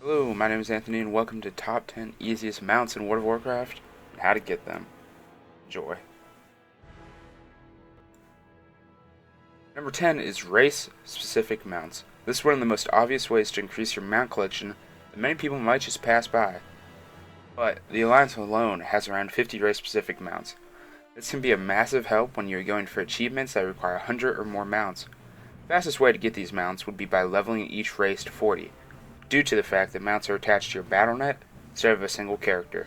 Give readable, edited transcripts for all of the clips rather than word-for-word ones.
Hello, my name is Anthony and welcome to Top 10 Easiest Mounts in World of Warcraft and how to get them. Enjoy. Number 10 is race-specific mounts. This is one of the most obvious ways to increase your mount collection that many people might just pass by. But the Alliance alone has around 50 race-specific mounts. This can be a massive help when you're going for achievements that require 100 or more mounts. The fastest way to get these mounts would be by leveling each race to 40. Due to the fact that mounts are attached to your battle.net instead of a single character.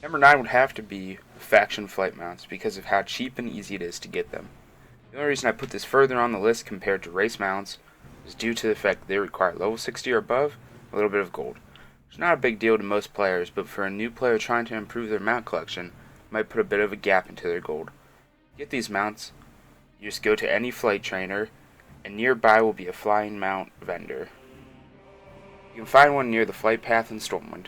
Number 9 would have to be faction flight mounts because of how cheap and easy it is to get them. The only reason I put this further on the list compared to race mounts is due to the fact that they require level 60 or above, a little bit of gold. It's not a big deal to most players, but for a new player trying to improve their mount collection, it might put a bit of a gap into their gold. To get these mounts, you just go to any flight trainer, and nearby will be a flying mount vendor. You can find one near the flight path in Stormwind.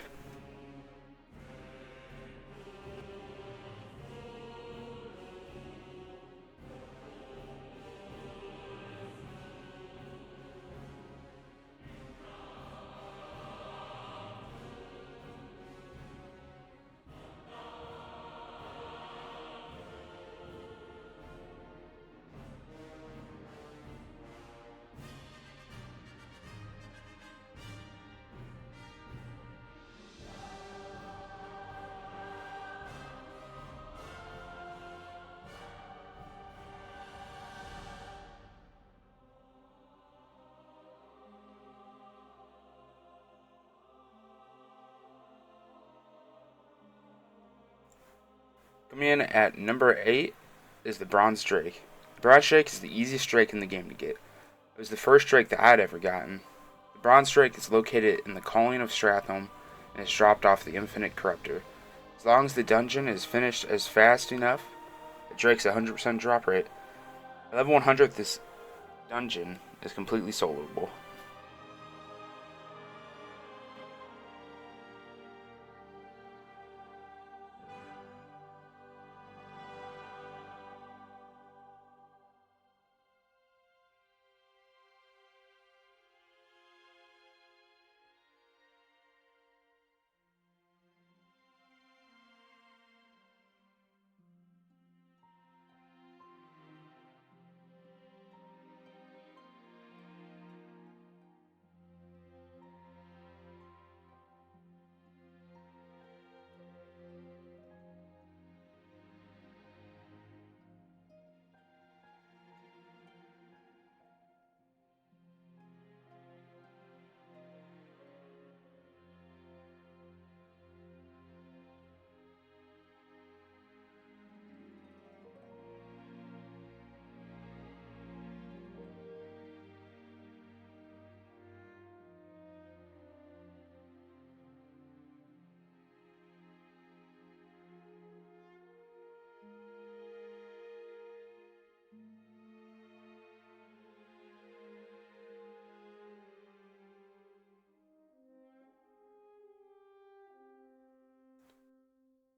Coming in at number 8 is the Bronze Drake. The Bronze Drake is the easiest Drake in the game to get. It was the first Drake that I'd ever gotten. The Bronze Drake is located in the Calling of Stratholme and is dropped off the Infinite Corruptor. As long as the dungeon is finished as fast enough, the Drake's 100% drop rate. At level 100, this dungeon is completely soloable.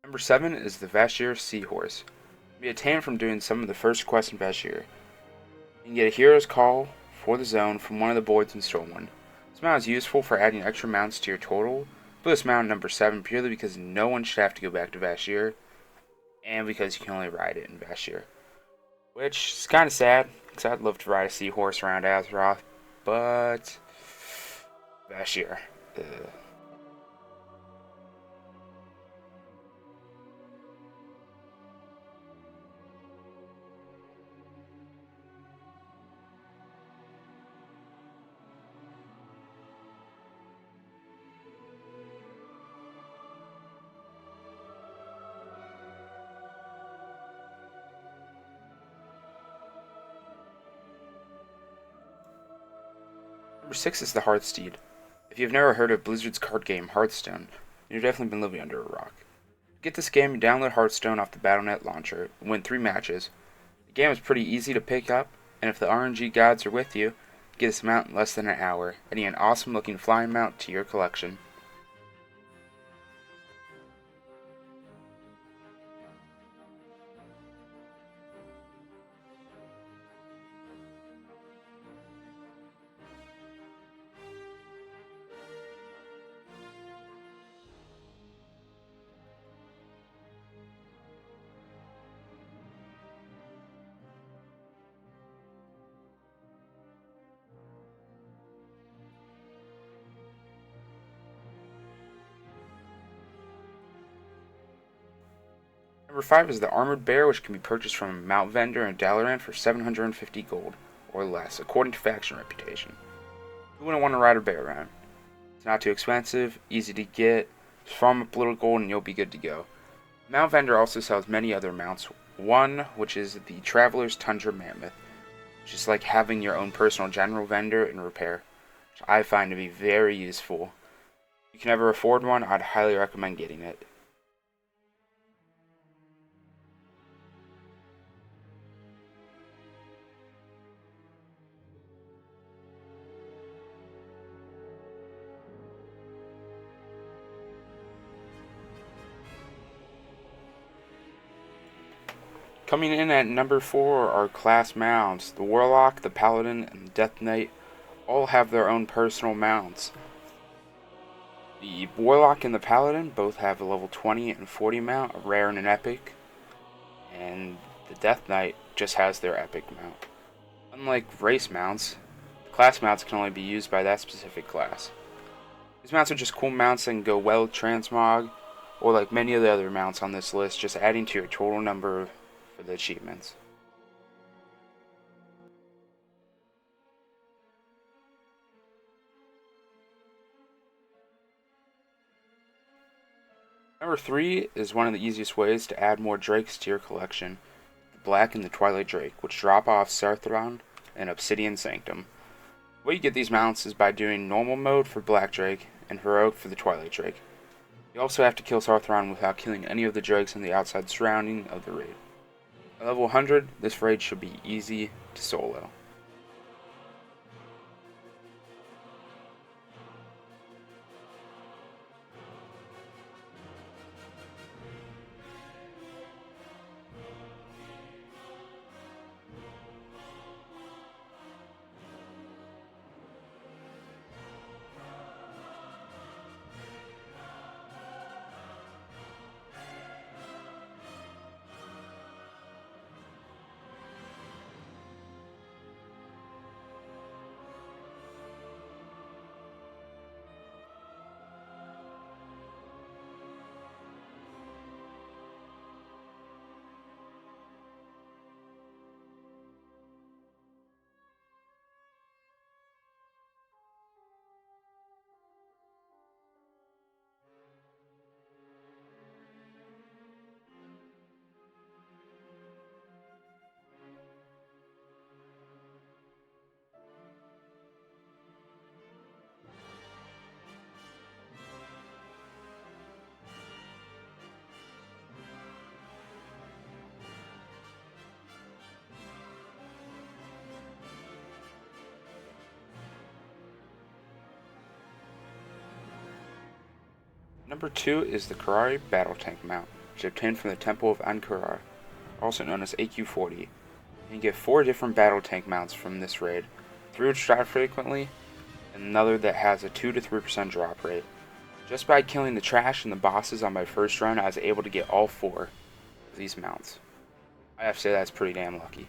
Number 7 is the Vashj'ir Seahorse. It can be attained from doing some of the first quests in Vashj'ir. You can get a hero's call for the zone from one of the boards in Stormwind. This mount is useful for adding extra mounts to your total. Put this mount at number 7 purely because no one should have to go back to Vashj'ir, and because you can only ride it in Vashj'ir. Which is kind of sad, because I'd love to ride a seahorse around Azeroth, but Vashj'ir. Number 6 is the Hearthsteed. If you've never heard of Blizzard's card game Hearthstone, you've definitely been living under a rock. To get this game, download Hearthstone off the Battle.net launcher and win 3 matches. The game is pretty easy to pick up, and if the RNG gods are with you, get this mount in less than an hour, adding an awesome looking flying mount to your collection. Number 5 is the Armored Bear, which can be purchased from a mount vendor in Dalaran for 750 gold, or less, according to faction reputation. Who wouldn't want to ride a bear around? It's not too expensive, easy to get, just farm up a little gold and you'll be good to go. The mount vendor also sells many other mounts, one which is the Traveler's Tundra Mammoth, which is like having your own personal general vendor and repair, which I find to be very useful. If you can ever afford one, I'd highly recommend getting it. Coming in at number 4 are class mounts. The Warlock, the Paladin, and the Death Knight all have their own personal mounts. The Warlock and the Paladin both have a level 20 and 40 mount, a rare and an epic, and the Death Knight just has their epic mount. Unlike race mounts, class mounts can only be used by that specific class. These mounts are just cool mounts that can go well with transmog, or like many of the other mounts on this list, just adding to your total number for the achievements. Number 3 is one of the easiest ways to add more drakes to your collection, the Black and the Twilight Drake, which drop off Sarthron and Obsidian Sanctum. The way you get these mounts is by doing normal mode for Black Drake and heroic for the Twilight Drake. You also have to kill Sarthron without killing any of the drakes in the outside surrounding of the raid. At level 100, this raid should be easy to solo. Number 2 is the Qiraji Battle Tank mount, which is obtained from the Temple of Ankara, also known as AQ40. You can get 4 different battle tank mounts from this raid, 3 which drop frequently, and another that has a 2 to 3% drop rate. Just by killing the trash and the bosses on my first run, I was able to get all 4 of these mounts. I have to say that's pretty damn lucky.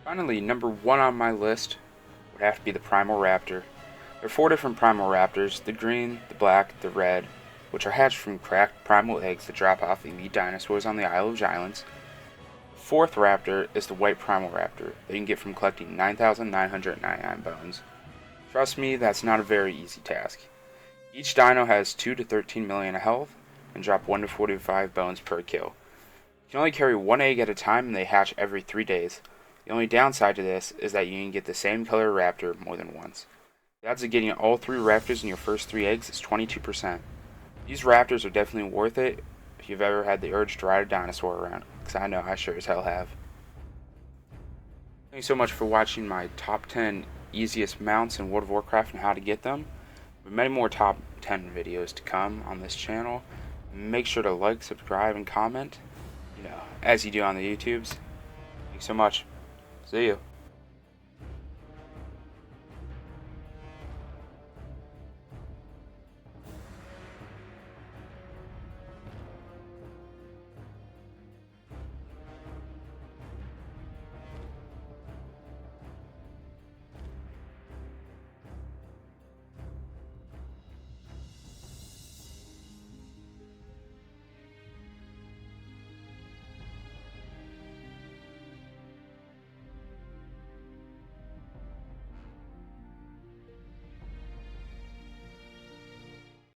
Finally, number 1 on my list would have to be the Primal Raptor. There are 4 different Primal Raptors: the green, the black, the red, which are hatched from cracked primal eggs that drop off elite dinosaurs on the Isle of Giants. The 4th Raptor is the white Primal Raptor that you can get from collecting 9,999 bones. Trust me, that's not a very easy task. Each dino has 2 to 13 million health and drop 1 to 45 bones per kill. You can only carry 1 egg at a time and they hatch every 3 days. The only downside to this is that you can get the same color raptor more than once. The odds of getting all 3 raptors in your first 3 eggs is 22%. These raptors are definitely worth it if you've ever had the urge to ride a dinosaur around, because I know I sure as hell have. Thank you so much for watching my top 10 easiest mounts in World of Warcraft and how to get them. With many more top 10 videos to come on this channel. Make sure to like, subscribe, and comment, as you do on the YouTubes. Thanks so much. See you.